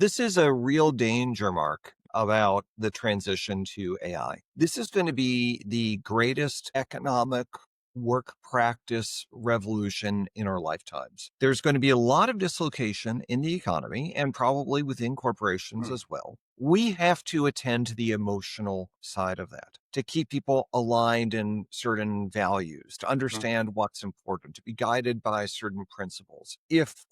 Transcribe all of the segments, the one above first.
This is a real danger mark about the transition to AI. This is going to be the greatest economic work practice revolution in our lifetimes. There's going to be a lot of dislocation in the economy and probably within corporations Mm. as well. We have to attend to the emotional side of that to keep people aligned in certain values, to Mm. understand what's important, to be guided by certain principles. If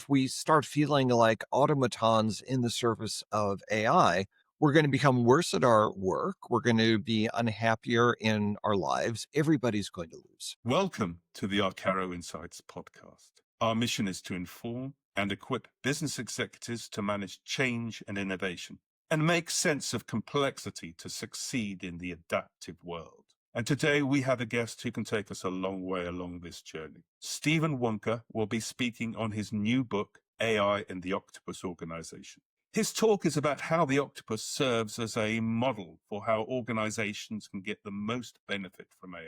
we start feeling like automatons in the service of AI, we're going to become worse at our work. We're going to be unhappier in our lives. Everybody's going to lose. Welcome to the Arkaro Insights podcast. Our mission is to inform and equip business executives to manage change and innovation and make sense of complexity to succeed in the adaptive world. And today we have a guest who can take us a long way along this journey. Stephen Wunker will be speaking on his new book, AI and the Octopus Organization. His talk is about how the octopus serves as a model for how organizations can get the most benefit from AI.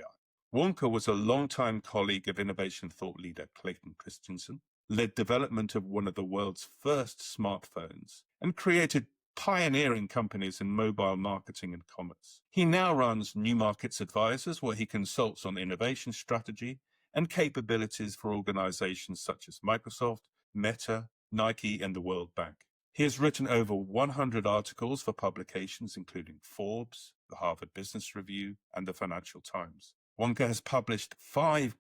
Wonka was a longtime colleague of innovation thought leader Clayton Christensen, led development of one of the world's first smartphones, and created pioneering companies in mobile marketing and commerce. He now runs New Markets Advisors, where he consults on innovation strategy and capabilities for organizations such as Microsoft, Meta, Nike, and the World Bank. He has written over 100 articles for publications including Forbes, the Harvard Business Review, and the Financial Times. Wonka has published 5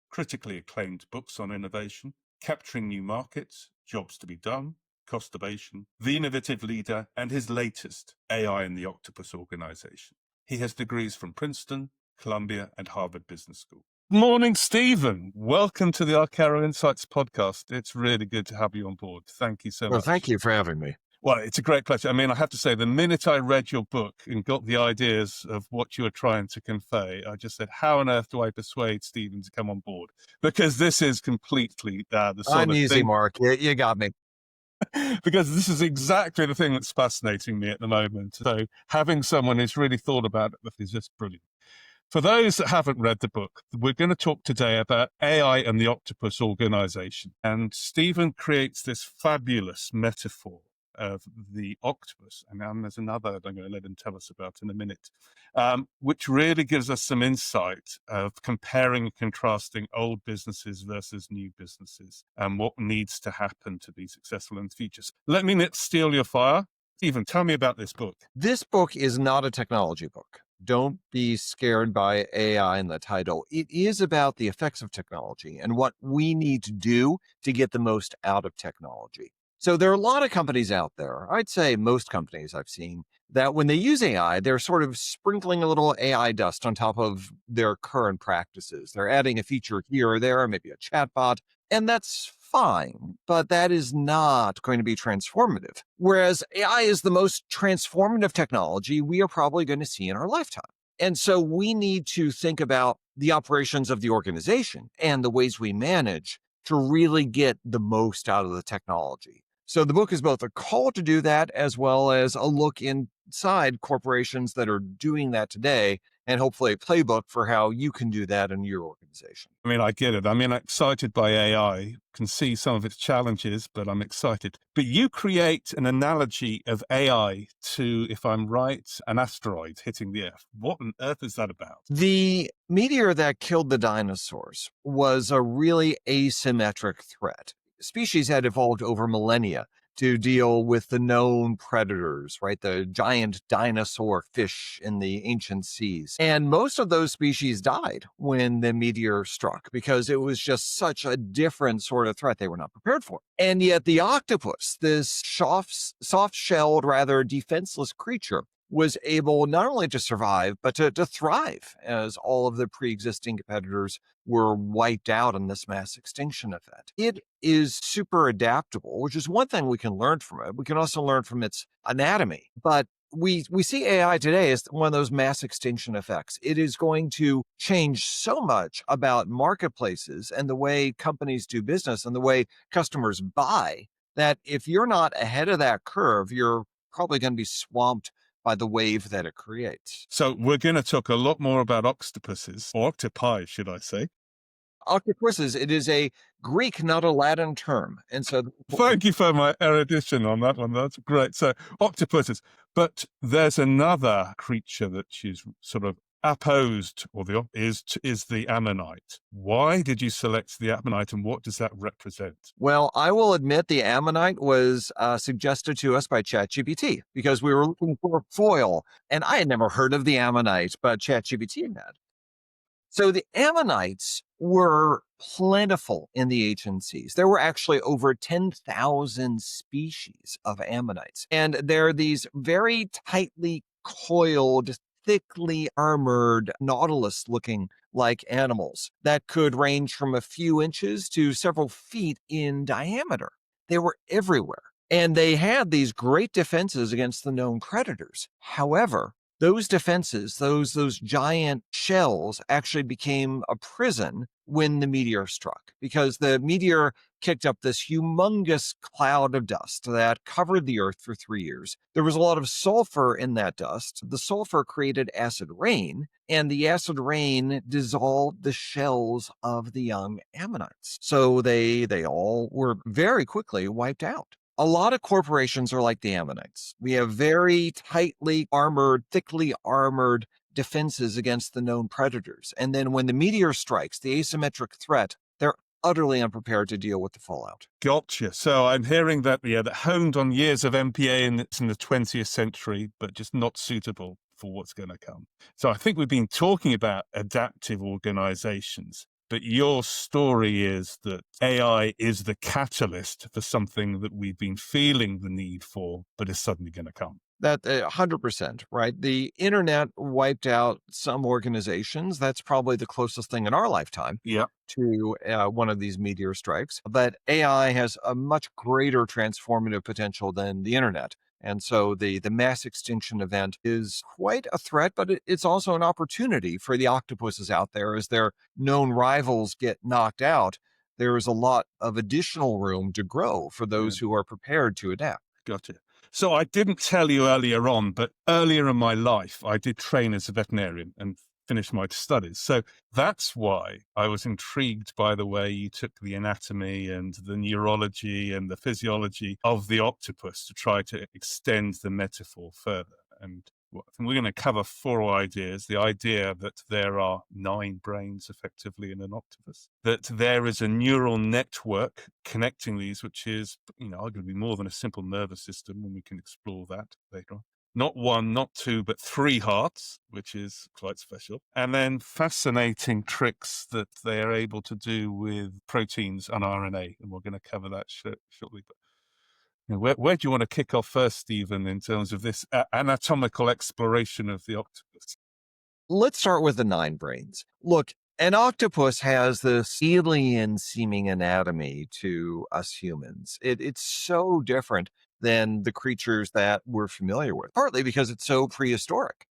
critically acclaimed books on innovation, Capturing New Markets, Jobs to be Done, Costabation, The Innovative Leader, and his latest, AI and the Octopus Organization. He has degrees from Princeton, Columbia, and Harvard Business School. Morning, Stephen. Welcome to the Arkaro Insights podcast. It's really good to have you on board. Thank you so Well, much. thank you for having me. Well, it's a great pleasure. I mean, I have to say, the minute I read your book and got the ideas of what you were trying to convey, I just said, how on earth do I persuade Stephen to come on board? Because this is completely the sort I'm of easy, thing, Mark. You got me. because this is exactly the thing that's fascinating me at the moment. So having someone who's really thought about it is just brilliant. For those that haven't read the book, we're going to talk today about AI and the Octopus Organization. And Stephen creates this fabulous metaphor of the octopus. And there's another that I'm going to let him tell us about in a minute, which really gives us some insight of comparing and contrasting old businesses versus new businesses and what needs to happen to be successful in the future. So let me not steal your fire. Stephen, tell me about this book. This book is not a technology book. Don't be scared by AI in the title. It is about the effects of technology and what we need to do to get the most out of technology. So there are a lot of companies out there, I'd say most companies I've seen, that when they use AI, they're sort of sprinkling a little AI dust on top of their current practices. They're adding a feature here or there, maybe a chatbot, and that's fine, but that is not going to be transformative. Whereas AI is the most transformative technology we are probably going to see in our lifetime. And so we need to think about the operations of the organization and the ways we manage to really get the most out of the technology. So the book is both a call to do that as well as a look inside corporations that are doing that today and hopefully a playbook for how you can do that in your organization. I mean, I get it. I mean, I'm excited by AI, can see some of its challenges, but I'm excited. But you create an analogy of AI to, if I'm right, an asteroid hitting the Earth. What on earth is that about? The meteor that killed the dinosaurs was a really asymmetric threat. Species had evolved over millennia to deal with the known predators, right? The giant dinosaur fish in the ancient seas. And most of those species died when the meteor struck because it was just such a different sort of threat they were not prepared for. And yet the octopus, this soft-shelled, rather defenseless creature, was able not only to survive, but to thrive as all of the pre-existing competitors were wiped out in this mass extinction event. It is super adaptable, which is one thing we can learn from it. We can also learn from its anatomy. But we see AI today as one of those mass extinction effects. It is going to change so much about marketplaces and the way companies do business and the way customers buy that if you're not ahead of that curve, you're probably going to be swamped by the wave that it creates. So we're going to talk a lot more about octopuses, or octopi, should I say. Octopuses, it is a Greek, not a Latin term. And so Thank you for my erudition on that one. That's great. So octopuses, but there's another creature that is sort of opposed, or is the ammonite. Why did you select the ammonite, and what does that represent? well, I will admit the ammonite was suggested to us by ChatGPT because we were looking for a foil, and I had never heard of the ammonite, but ChatGPT had. So the ammonites were plentiful in the ancient seas. There were actually over 10,000 species of ammonites. And they're these very tightly coiled, thickly armored, nautilus looking like animals that could range from a few inches to several feet in diameter. They were everywhere. And they had these great defenses against the known predators. However, those defenses, those giant shells actually became a prison when the meteor struck, because the meteor kicked up this humongous cloud of dust that covered the earth for 3 years. There was a lot of sulfur in that dust. The sulfur created acid rain, and the acid rain dissolved the shells of the young ammonites. So they all were very quickly wiped out. A lot of corporations are like the ammonites. We have very tightly armored, thickly armored defenses against the known predators. And then when the meteor strikes, the asymmetric threat, they're utterly unprepared to deal with the fallout. Gotcha. So I'm hearing that, that honed on years of MPA in the 20th century, but just not suitable for what's going to come. So I think we've been talking about adaptive organizations, but your story is that AI is the catalyst for something that we've been feeling the need for, but is suddenly going to come. That 100%, right? The internet wiped out some organizations. That's probably the closest thing in our lifetime to one of these meteor strikes. But AI has a much greater transformative potential than the internet. And so the mass extinction event is quite a threat, but it's also an opportunity for the octopuses out there. As their known rivals get knocked out, there is a lot of additional room to grow for those who are prepared to adapt. Gotcha. So I didn't tell you earlier on, but earlier in my life, I did train as a veterinarian and finish my studies. So that's why I was intrigued by the way you took the anatomy and the neurology and the physiology of the octopus to try to extend the metaphor further. And we're going to cover 4 ideas. The idea that there are 9 brains effectively in an octopus, that there is a neural network connecting these, which is, arguably more than a simple nervous system, and we can explore that later on. Not 1, not 2, but 3 hearts, which is quite special. And then fascinating tricks that they are able to do with proteins and RNA. And we're going to cover that shortly. But where do you want to kick off first, Stephen, in terms of this anatomical exploration of the octopus? Let's start with the 9 brains. Look, an octopus has this alien-seeming anatomy to us humans. It's so different than the creatures that we're familiar with, partly because it's so prehistoric.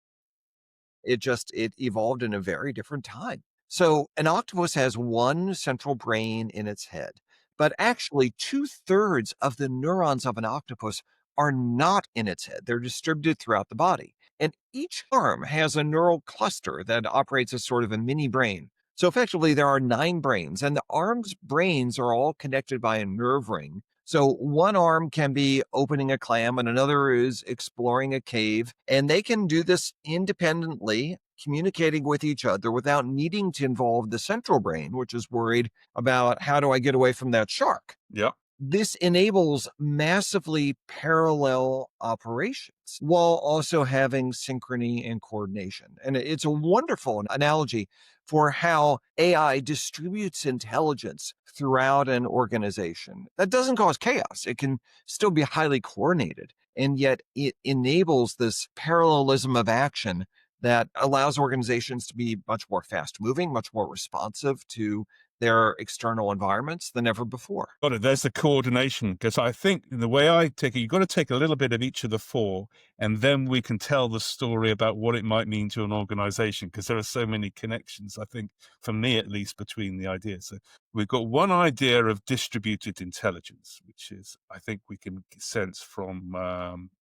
It evolved in a very different time. So an octopus has one central brain in its head, but actually 2/3 of the neurons of an octopus are not in its head. They're distributed throughout the body. And each arm has a neural cluster that operates as sort of a mini brain. So effectively, there are 9 brains, and the arms' brains are all connected by a nerve ring. So one arm can be opening a clam and another is exploring a cave, and they can do this independently, communicating with each other without needing to involve the central brain, which is worried about how do I get away from that shark. Yeah. This enables massively parallel operations while also having synchrony and coordination. And it's a wonderful analogy for how AI distributes intelligence throughout an organization. That doesn't cause chaos. It can still be highly coordinated, and yet it enables this parallelism of action that allows organizations to be much more fast moving, much more responsive to their external environments than ever before. Got it. There's the coordination, because I think the way I take it, you've got to take a little bit of each of the 4, and then we can tell the story about what it might mean to an organization, because there are so many connections, I think, for me at least, between the ideas. So we've got one idea of distributed intelligence, which is, I think we can sense from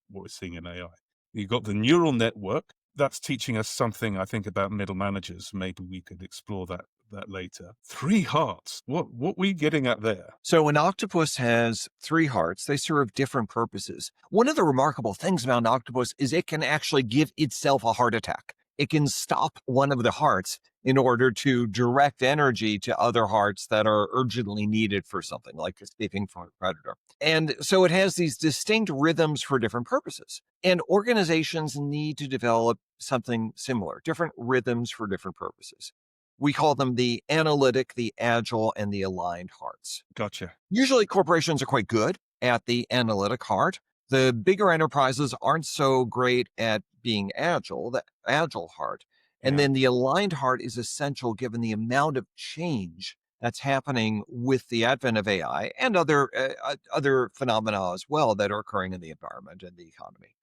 what we're seeing in AI. You've got the neural network. That's teaching us something, I think, about middle managers. Maybe we could explore that that later. 3 hearts. What were you getting at there? So an octopus has 3 hearts. They serve different purposes. One of the remarkable things about an octopus is it can actually give itself a heart attack. It can stop one of the hearts in order to direct energy to other hearts that are urgently needed for something like escaping from a predator. And so it has these distinct rhythms for different purposes. And organizations need to develop something similar, different rhythms for different purposes. We call them the analytic, the agile, and the aligned hearts. Gotcha. Usually corporations are quite good at the analytic heart. The bigger enterprises aren't so great at being agile, the agile heart. And Yeah. then the aligned heart is essential given the amount of change that's happening with the advent of AI and other phenomena as well that are occurring in the environment and the economy.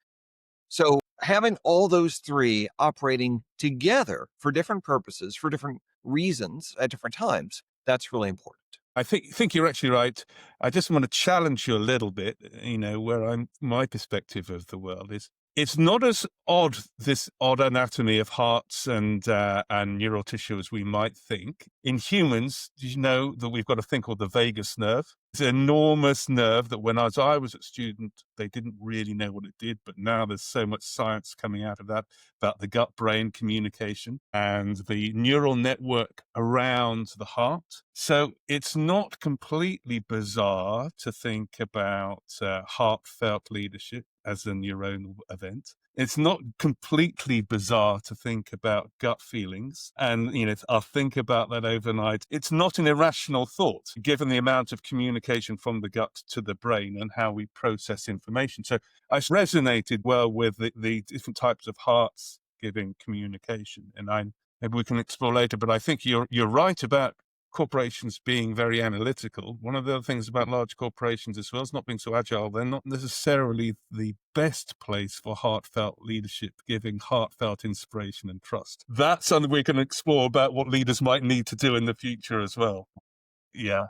So having all those 3 operating together for different purposes, for different reasons at different times, that's really important. I think you're actually right. I just want to challenge you a little bit, where my perspective of the world is it's not as odd, this odd anatomy of hearts and neural tissue as we might think. In humans, did you know that we've got a thing called the vagus nerve? It's an enormous nerve that when I was a student, they didn't really know what it did, but now there's so much science coming out of that about the gut-brain communication and the neural network around the heart. So it's not completely bizarre to think about heartfelt leadership as a neuronal event. It's not completely bizarre to think about gut feelings. And, I'll think about that overnight. It's not an irrational thought, given the amount of communication from the gut to the brain and how we process information. So I resonated well with the different types of hearts giving communication. And maybe we can explore later, but I think you're right about corporations being very analytical. One of the other things about large corporations as well is not being so agile. They're not necessarily the best place for heartfelt leadership, giving heartfelt inspiration and trust. That's something we can explore about what leaders might need to do in the future as well. Yeah.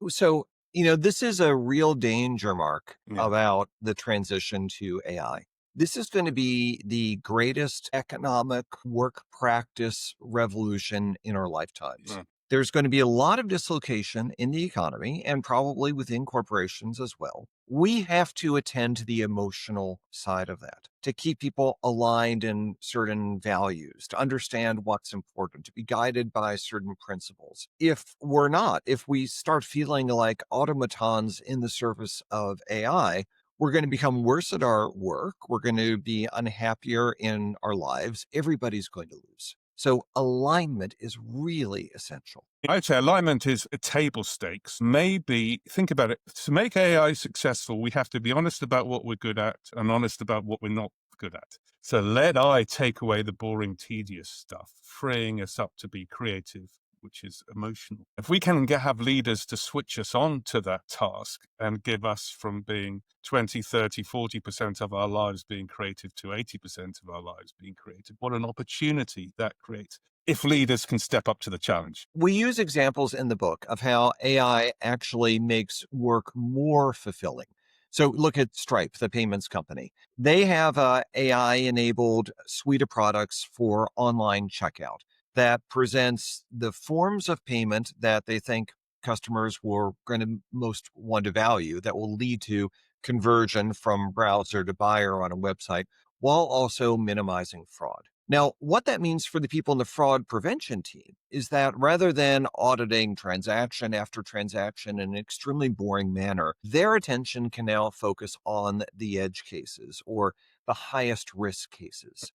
So, this is a real danger mark Yeah. about the transition to AI. This is going to be the greatest economic work practice revolution in our lifetimes. Mm. There's going to be a lot of dislocation in the economy and probably within corporations as well. We have to attend to the emotional side of that, to keep people aligned in certain values, to understand what's important, to be guided by certain principles. If we're not, if we start feeling like automatons in the service of AI, we're going to become worse at our work. We're going to be unhappier in our lives. Everybody's going to lose. So alignment is really essential. I'd say alignment is a table stakes. Maybe think about it. To make AI successful, we have to be honest about what we're good at and honest about what we're not good at. So let I take away the boring, tedious stuff, freeing us up to be creative, which is emotional. If we can have leaders to switch us on to that task and give us from being 20, 30, 40% of our lives being creative to 80% of our lives being creative, what an opportunity that creates if leaders can step up to the challenge. We use examples in the book of how AI actually makes work more fulfilling. So look at Stripe, the payments company. They have a AI-enabled suite of products for online checkout that presents the forms of payment that they think customers were going to most want to value that will lead to conversion from browser to buyer on a website while also minimizing fraud. Now, what that means for the people in the fraud prevention team is that rather than auditing transaction after transaction in an extremely boring manner, their attention can now focus on the edge cases or the highest risk cases.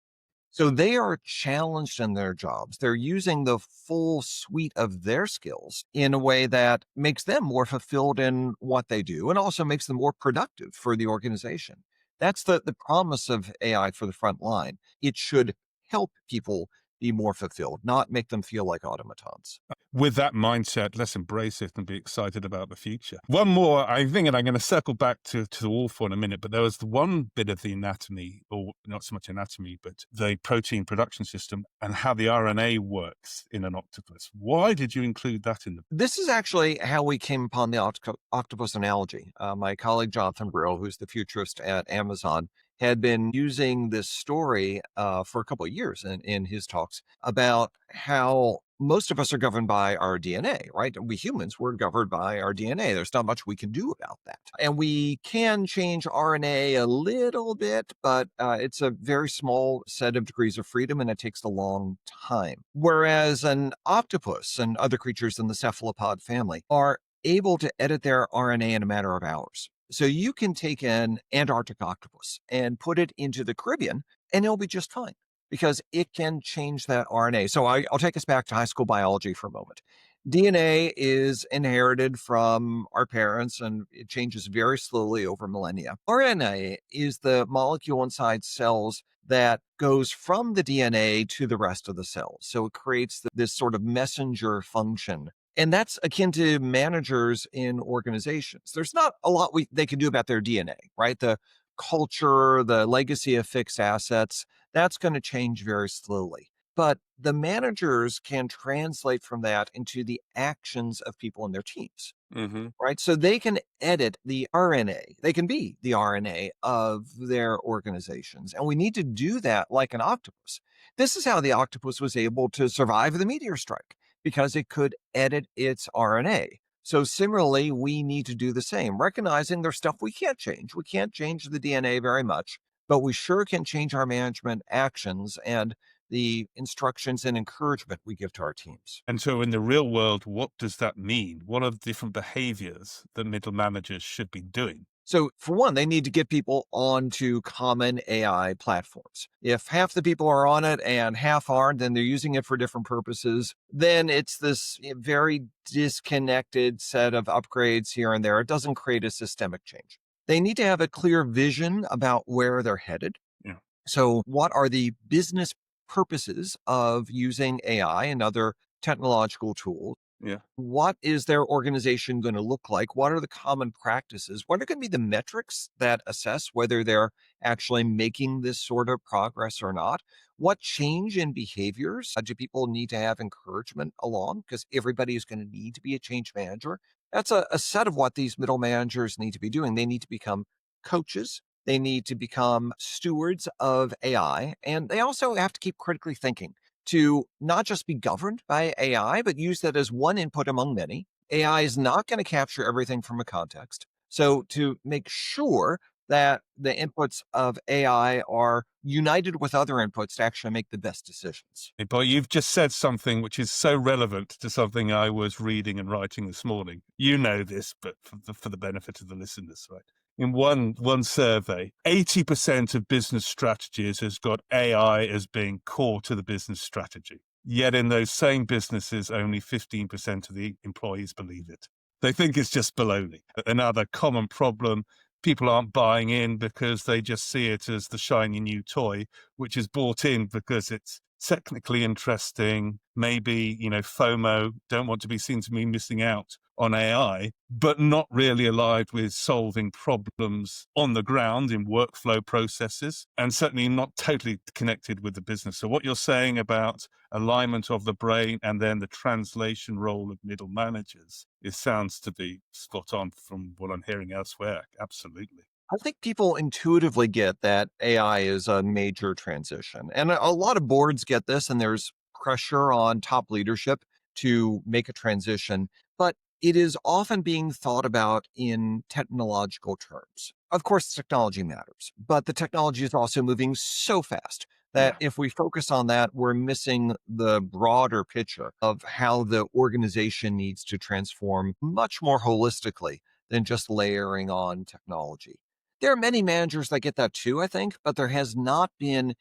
So they are challenged in their jobs. They're using the full suite of their skills in a way that makes them more fulfilled in what they do and also makes them more productive for the organization. That's the promise of AI for the front line. It should help people be more fulfilled, not make them feel like automatons. With that mindset, let's embrace it and be excited about the future. One more, I think, and I'm going to circle back to the wolf in a minute, but there was the one bit of the anatomy, or not so much anatomy, but the protein production system and how the RNA works in an octopus. Why did you include that in the book? This is actually how we came upon the octopus analogy. My colleague, Jonathan Brill, who's the futurist at Amazon, had been using this story for a couple of years in his talks about how most of us are governed by our DNA, right? We humans, we're governed by our DNA. There's not much we can do about that. And we can change RNA a little bit, but it's a very small set of degrees of freedom and it takes a long time. Whereas an octopus and other creatures in the cephalopod family are able to edit their RNA in a matter of hours. So you can take an Antarctic octopus and put it into the Caribbean and it'll be just fine because it can change that RNA. So I'll take us back to high school biology for a moment. DNA is inherited from our parents and it changes very slowly over millennia. RNA is the molecule inside cells that goes from the DNA to the rest of the cells. So it creates this sort of messenger function. And that's akin to managers in organizations. There's not a lot they can do about their DNA, right? The culture, the legacy of fixed assets, that's going to change very slowly. But the managers can translate from that into the actions of people in their teams, Hmm. right? So they can edit the RNA. They can be the RNA of their organizations. And we need to do that like an octopus. This is how the octopus was able to survive the meteor strike because it could edit its RNA. So similarly, we need to do the same, recognizing there's stuff we can't change. We can't change the DNA very much, but we sure can change our management actions and the instructions and encouragement we give to our teams. And so in the real world, what does that mean? What are the different behaviors that middle managers should be doing? So, for one, they need to get people onto common AI platforms. If half the people are on it and half aren't, then they're using it for different purposes. Then it's this very disconnected set of upgrades here and there. It doesn't create a systemic change. They need to have a clear vision about where they're headed. Yeah. So, what are the business purposes of using AI and other technological tools? Yeah. What is their organization going to look like? What are the common practices? What are going to be the metrics that assess whether they're actually making this sort of progress or not? What change in behaviors do people need to have encouragement along? Because everybody is going to need to be a change manager. That's a set of what these middle managers need to be doing. They need to become coaches. They need to become stewards of AI. And they also have to keep critically thinking to not just be governed by AI, but use that as one input among many. AI is not going to capture everything from a context. So to make sure that the inputs of AI are united with other inputs to actually make the best decisions. Hey, boy, you've just said something which is so relevant to something I was reading and writing this morning. You know this, but for the benefit of the listeners, right? In one survey, 80% of business strategies has got AI as being core to the business strategy. Yet in those same businesses, only 15% of the employees believe it. They think it's just baloney. Another common problem, people aren't buying in because they just see it as the shiny new toy, which is bought in because it's technically interesting, maybe, FOMO, don't want to be seen to be missing out on AI, but not really aligned with solving problems on the ground in workflow processes, and certainly not totally connected with the business. So what you're saying about alignment of the brain and then the translation role of middle managers, it sounds to be spot on from what I'm hearing elsewhere. Absolutely. I think people intuitively get that AI is a major transition. And a lot of boards get this, and there's pressure on top leadership to make a transition. But it is often being thought about in technological terms. Of course, technology matters, but the technology is also moving so fast that Yeah. if we focus on that, we're missing the broader picture of how the organization needs to transform much more holistically than just layering on technology. There are many managers that get that too, I think, but there has not been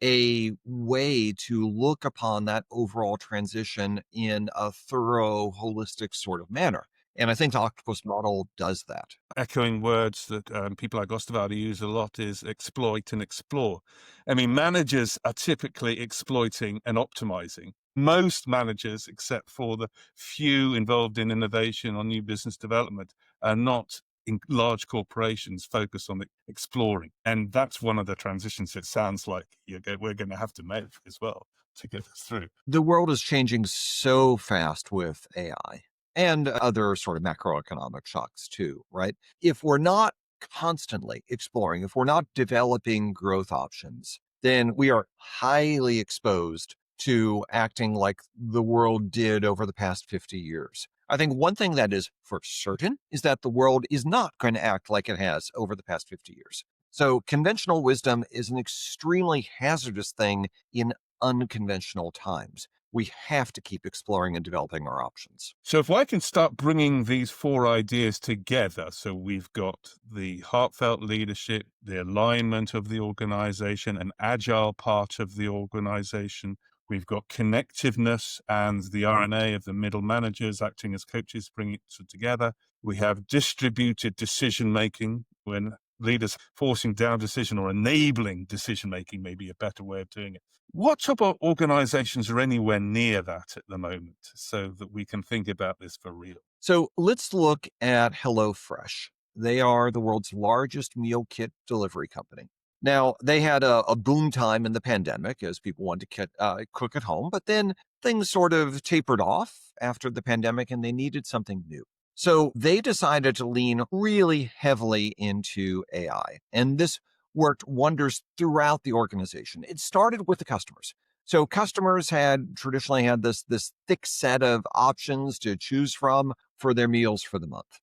a way to look upon that overall transition in a thorough, holistic sort of manner. And I think the octopus model does that. Echoing words that people like Ostavado use a lot is exploit and explore. I mean, managers are typically exploiting and optimizing. Most managers, except for the few involved in innovation or new business development, are not in large corporations focused on exploring. And that's one of the transitions it sounds like we're going to have to make as well to get us through. The world is changing so fast with AI and other sort of macroeconomic shocks too, right? If we're not constantly exploring, if we're not developing growth options, then we are highly exposed to acting like the world did over the past 50 years. I think one thing that is for certain is that the world is not going to act like it has over the past 50 years. So conventional wisdom is an extremely hazardous thing in unconventional times. We have to keep exploring and developing our options. So if I can start bringing these four ideas together, so we've got the heartfelt leadership, the alignment of the organization, an agile part of the organization, we've got connectiveness and the RNA of the middle managers acting as coaches, bringing it together. We have distributed decision making when leaders forcing down decision or enabling decision making may be a better way of doing it. What type of organizations are anywhere near that at the moment so that we can think about this for real? So let's look at HelloFresh. They are the world's largest meal kit delivery company. Now, they had a boom time in the pandemic as people wanted to cook at home, but then things sort of tapered off after the pandemic and they needed something new. So they decided to lean really heavily into AI. And this worked wonders throughout the organization. It started with the customers. So customers had traditionally had this thick set of options to choose from for their meals for the month.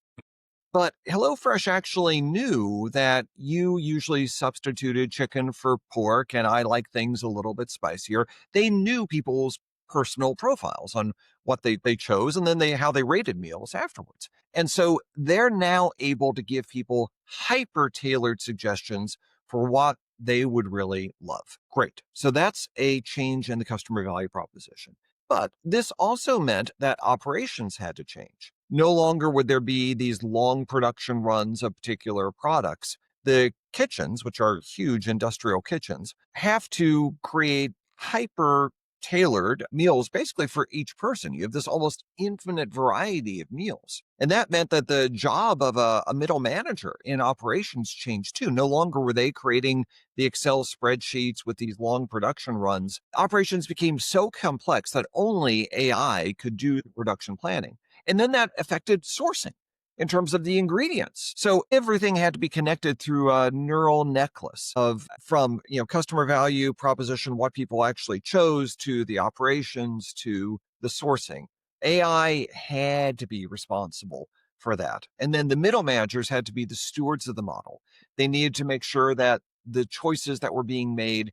But HelloFresh actually knew that you usually substituted chicken for pork, and I like things a little bit spicier. They knew people's personal profiles on what they chose and then how they rated meals afterwards. And so they're now able to give people hyper tailored suggestions for what they would really love. Great. So that's a change in the customer value proposition. But this also meant that operations had to change. No longer would there be these long production runs of particular products. The kitchens, which are huge industrial kitchens, have to create hyper tailored meals basically for each person. You have this almost infinite variety of meals. And that meant that the job of a middle manager in operations changed too. No longer were they creating the Excel spreadsheets with these long production runs. Operations became so complex that only AI could do the production planning. And then that affected sourcing in terms of the ingredients. So everything had to be connected through a neural necklace of from, customer value proposition, what people actually chose, to the operations, to the sourcing. AI had to be responsible for that. And then the middle managers had to be the stewards of the model. They needed to make sure that the choices that were being made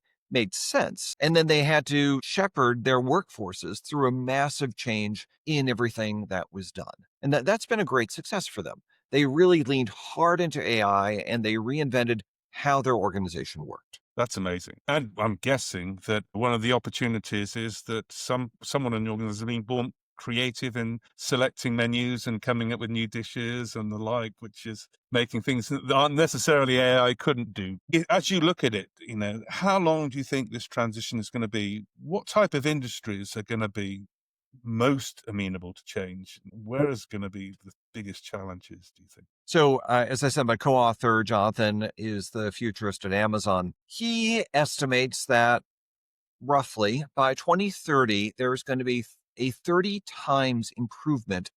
sense. And then they had to shepherd their workforces through a massive change in everything that was done. And that's been a great success for them. They really leaned hard into AI and they reinvented how their organization worked. That's amazing. And I'm guessing that one of the opportunities is that someone in the organization has been born creative in selecting menus and coming up with new dishes and the like, which is making things that aren't necessarily AI couldn't do. As you look at it, how long do you think this transition is going to be? What type of industries are going to be most amenable to change? Where is going to be the biggest challenges, do you think? So, as I said, my co-author, Jonathan, is the futurist at Amazon. He estimates that roughly by 2030, there's going to be a 30 times improvement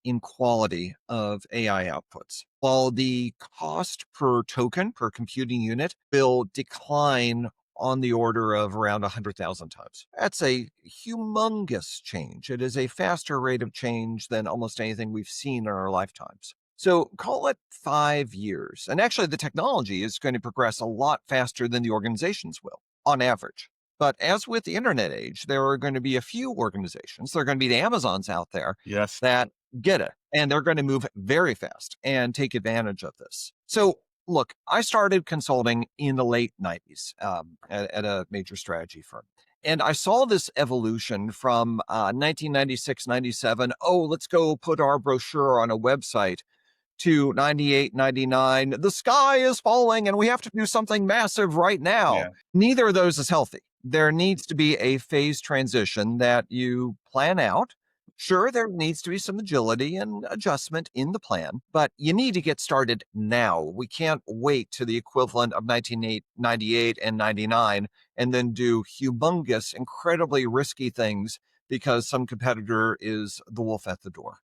in quality of AI outputs, while the cost per token, per computing unit, will decline on the order of around 100,000 times. That's a humongous change. It is a faster rate of change than almost anything we've seen in our lifetimes. So call it 5 years. And actually, the technology is going to progress a lot faster than the organizations will, on average. But as with the internet age, there are going to be a few organizations, there are going to be the Amazons out there Yes. that get it. And they're going to move very fast and take advantage of this. So look, I started consulting in the late 90s at a major strategy firm. And I saw this evolution from 1996, 97. Oh, let's go put our brochure on a website, to 98, 99. The sky is falling and we have to do something massive right now. Yeah. Neither of those is healthy. There needs to be a phase transition that you plan out. Sure, there needs to be some agility and adjustment in the plan, but you need to get started now. We can't wait to the equivalent of 1998 and 99 and then do humongous, incredibly risky things because some competitor is the wolf at the door.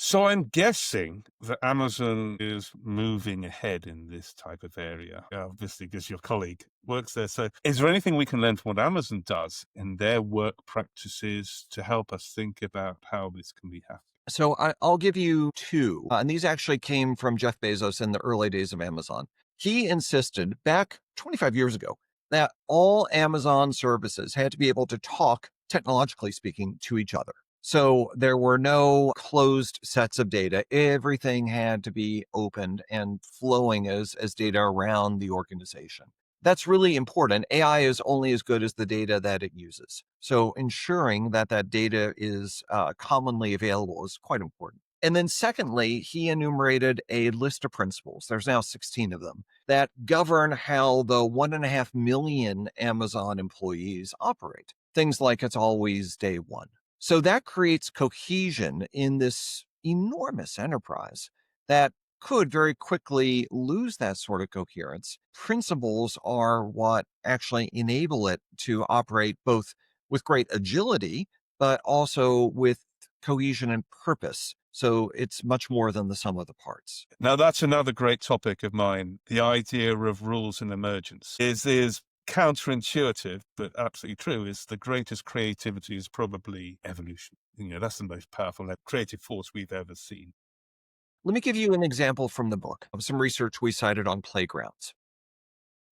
So I'm guessing that Amazon is moving ahead in this type of area, obviously because your colleague works there. So is there anything we can learn from what Amazon does in their work practices to help us think about how this can be happening? So I'll give you two, and these actually came from Jeff Bezos in the early days of Amazon. He insisted back 25 years ago that all Amazon services had to be able to talk, technologically speaking, to each other. So there were no closed sets of data. Everything had to be opened and flowing as data around the organization. That's really important. AI is only as good as the data that it uses. So ensuring that that data is commonly available is quite important. And then secondly, he enumerated a list of principles. There's now 16 of them that govern how the 1.5 million Amazon employees operate. Things like it's always day one. So that creates cohesion in this enormous enterprise that could very quickly lose that sort of coherence. Principles are what actually enable it to operate both with great agility, but also with cohesion and purpose. So it's much more than the sum of the parts. Now, that's another great topic of mine. The idea of rules and emergence is counterintuitive, but absolutely true. Is the greatest creativity is probably evolution. That's the most powerful creative force we've ever seen. Let me give you an example from the book of some research we cited on playgrounds.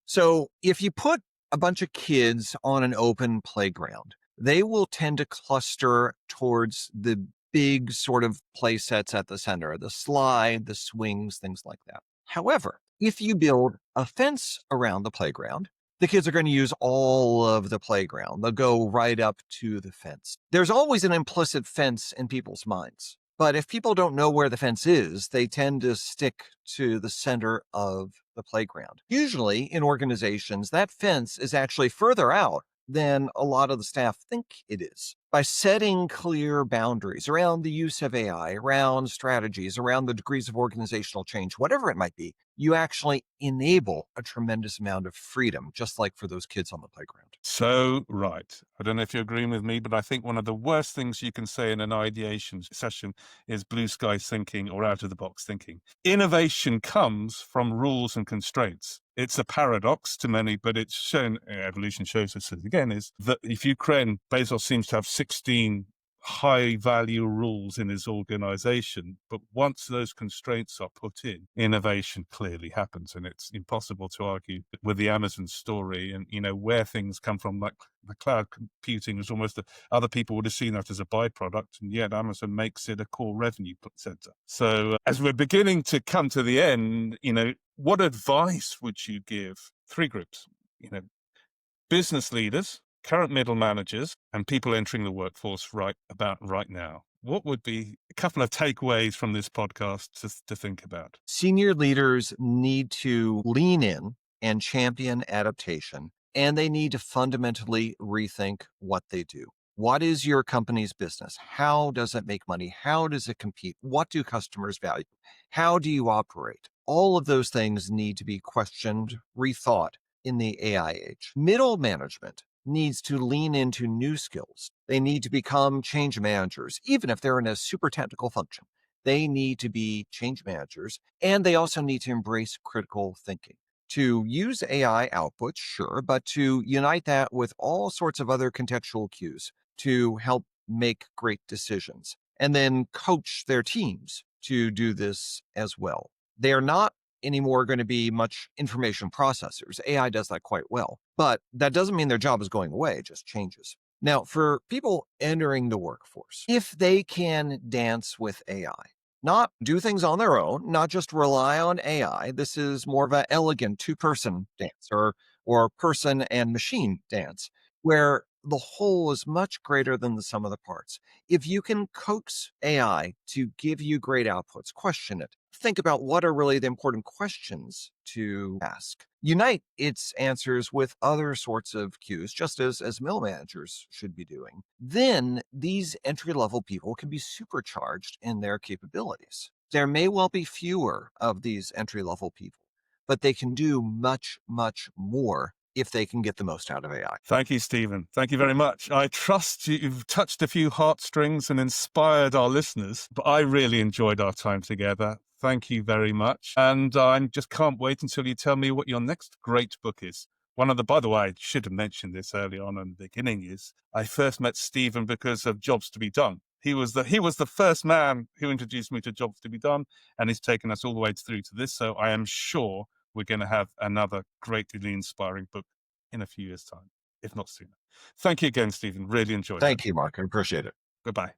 So if you put a bunch of kids on an open playground, they will tend to cluster towards the big sort of play sets at the center, the slide, the swings, things like that. However, if you build a fence around the playground, the kids are going to use all of the playground. They'll go right up to the fence. There's always an implicit fence in people's minds. But if people don't know where the fence is, they tend to stick to the center of the playground. Usually in organizations, that fence is actually further out than a lot of the staff think it is. By setting clear boundaries around the use of AI, around strategies, around the degrees of organizational change, whatever it might be, you actually enable a tremendous amount of freedom, just like for those kids on the playground. So right. I don't know if you're agreeing with me, but I think one of the worst things you can say in an ideation session is blue sky thinking or out of the box thinking. Innovation comes from rules and constraints. It's a paradox to many, but it's shown, evolution shows us again, is that if you create, Bezos seems to have 16 high value rules in his organization, but once those constraints are put in, innovation clearly happens. And it's impossible to argue with the Amazon story and where things come from. Like the cloud computing was almost other people would have seen that as a byproduct, and yet Amazon makes it a core revenue center. So as we're beginning to come to the end, what advice would you give? Three groups, business leaders, current middle managers, and people entering the workforce right now. What would be a couple of takeaways from this podcast to think about? Senior leaders need to lean in and champion adaptation, and they need to fundamentally rethink what they do. What is your company's business? How does it make money? How does it compete? What do customers value? How do you operate? All of those things need to be questioned, rethought in the AI age. Middle management needs to lean into new skills. They need to become change managers, even if they're in a super technical function. They need to be change managers, and they also need to embrace critical thinking. To use AI outputs, sure, but to unite that with all sorts of other contextual cues to help make great decisions, and then coach their teams to do this as well. They are not anymore going to be much information processors. AI does that quite well, but that doesn't mean their job is going away, it just changes. Now, for people entering the workforce, if they can dance with AI, not do things on their own, not just rely on AI, this is more of an elegant two-person dance or person and machine dance, where the whole is much greater than the sum of the parts. If you can coax AI to give you great outputs, question it, think about what are really the important questions to ask. Unite its answers with other sorts of cues, just as mill managers should be doing. Then these entry-level people can be supercharged in their capabilities. There may well be fewer of these entry-level people, but they can do much, much more if they can get the most out of AI. Thank you, Stephen. Thank you very much. I trust you've touched a few heartstrings and inspired our listeners, but I really enjoyed our time together. Thank you very much. And I just can't wait until you tell me what your next great book is. By the way, I should have mentioned this early on in the beginning, is I first met Stephen because of Jobs to be Done. He was the first man who introduced me to Jobs to be Done, and he's taken us all the way through to this. So I am sure we're going to have another greatly inspiring book in a few years' time, if not sooner. Thank you again, Stephen. Really enjoyed it. Thank you, Mark. I appreciate it. Goodbye.